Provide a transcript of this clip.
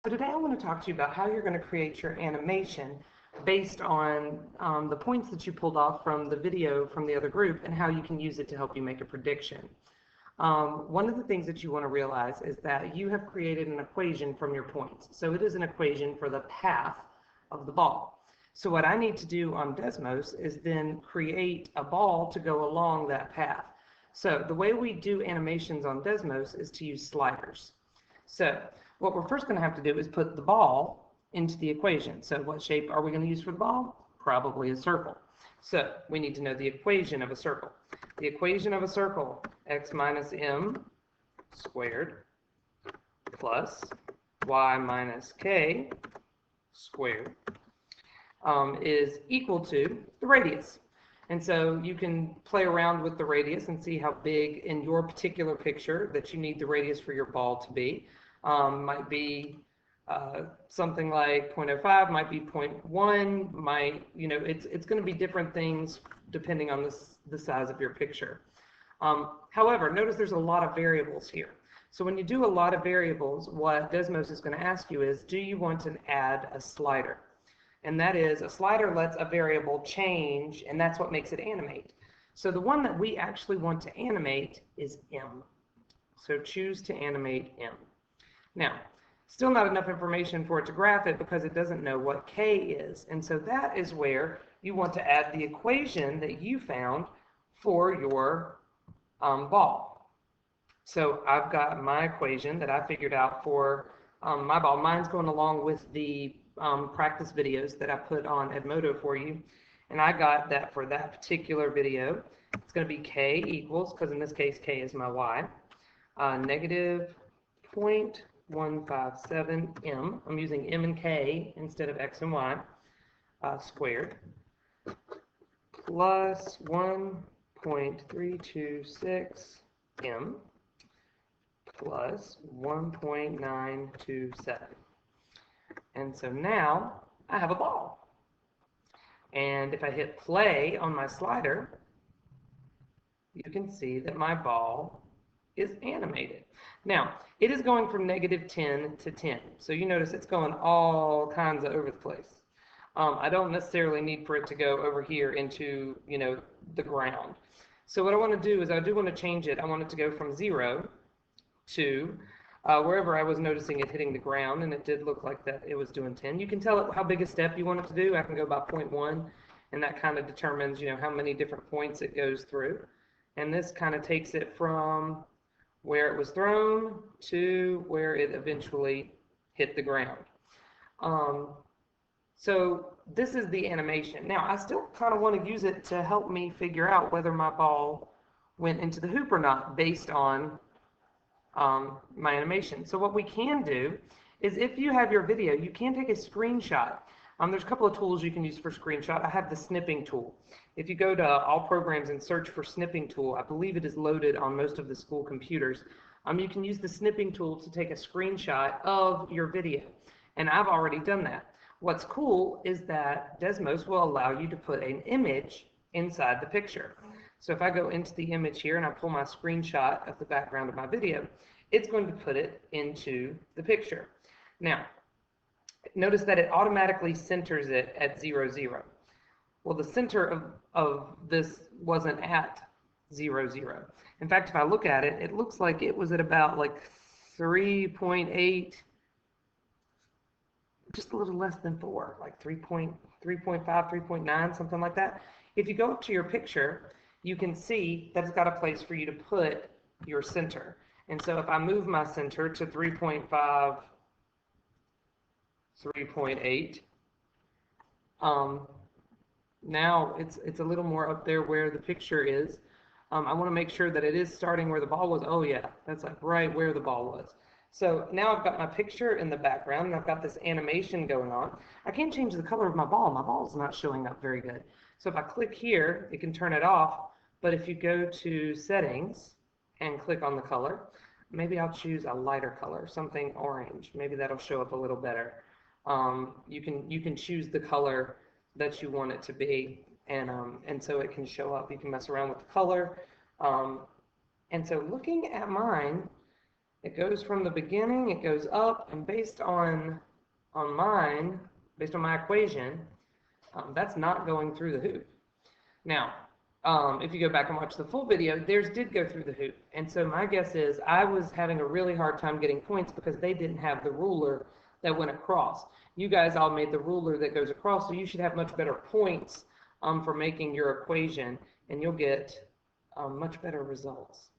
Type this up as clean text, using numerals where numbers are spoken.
So today I want to talk to you about how you're going to create your animation based on the points that you pulled off from the video from the other group and how you can use it to help you make a prediction. One of the things that you want to realize is that you have created an equation from your points. So it is an equation for the path of the ball. So what I need to do on Desmos is then create a ball to go along that path. So the way we do animations on Desmos is to use sliders. So what we're first going to have to do is put the ball into the equation. So what shape are we going to use for the ball? Probably a circle. So we need to know the equation of a circle. The equation of a circle, x minus m squared plus y minus k squared, is equal to the radius. And so you can play around with the radius and see how big in your particular picture that you need the radius for your ball to be. Might be something like 0.05, might be 0.1, might, it's going to be different things depending on the size of your picture. However, notice there's a lot of variables here. So when you do a lot of variables, what Desmos is going to ask you is, do you want to add a slider? And that is, a slider lets a variable change, and that's what makes it animate. So the one that we actually want to animate is M. So choose to animate M. Now, still not enough information for it to graph it because it doesn't know what K is. And so that is where you want to add the equation that you found for your ball. So I've got my equation that I figured out for my ball. Mine's going along with the practice videos that I put on Edmodo for you. And I got that for that particular video. It's going to be K equals, because in this case K is my Y, negative 0.157 M. I'm using M and K instead of X and Y, squared, plus 1.326 M plus 1.927. And so now I have a ball. And if I hit play on my slider, you can see that my ball is animated. Now, it is going from -10 to 10. So you notice it's going all kinds of over the place. I don't necessarily need for it to go over here into, the ground. So what I want to do is I do want to change it. I want it to go from 0 to wherever I was noticing it hitting the ground, and it did look like that it was doing 10. You can tell it how big a step you want it to do. I can go by 0.1, and that kind of determines, how many different points it goes through. And this kind of takes it from where it was thrown to where it eventually hit the ground. So this is the animation. Now, I still kind of want to use it to help me figure out whether my ball went into the hoop or not based on my animation. So what we can do is, if you have your video, you can take a screenshot. There's a couple of tools you can use for screenshot. I have the snipping tool. If you go to all programs and search for snipping tool, I believe it is loaded on most of the school computers. You can use the snipping tool to take a screenshot of your video. And I've already done that. What's cool is that Desmos will allow you to put an image inside the picture. So if I go into the image here and I pull my screenshot of the background of my video, it's going to put it into the picture. Now, notice that it automatically centers it at 0, 0. Well, the center of this wasn't at 0, 0. In fact, if I look at it, it looks like it was at about like 3.8, just a little less than 4, like 3.5, 3.9, something like that. If you go up to your picture, you can see that it's got a place for you to put your center. And so if I move my center to 3.5, 3.8, now it's a little more up there where the picture is. I want to make sure that it is starting where the ball was. Oh yeah, that's like right where the ball was. So now I've got my picture in the background, and I've got this animation going on. I can't change the color of my ball. My ball's not showing up very good. So if I click here, it can turn it off. But if you go to settings and click on the color, maybe I'll choose a lighter color, something orange. Maybe that'll show up a little better. You can choose the color that you want it to be, and so it can show up. You can mess around with the color. And so looking at mine, It goes from the beginning, it goes up, and based on mine, based on my equation, that's not going through the hoop. Now, if you go back and watch the full video, theirs did go through the hoop. And so my guess is I was having a really hard time getting points because they didn't have the ruler that went across. You guys all made the ruler that goes across, so you should have much better points for making your equation, and you'll get much better results.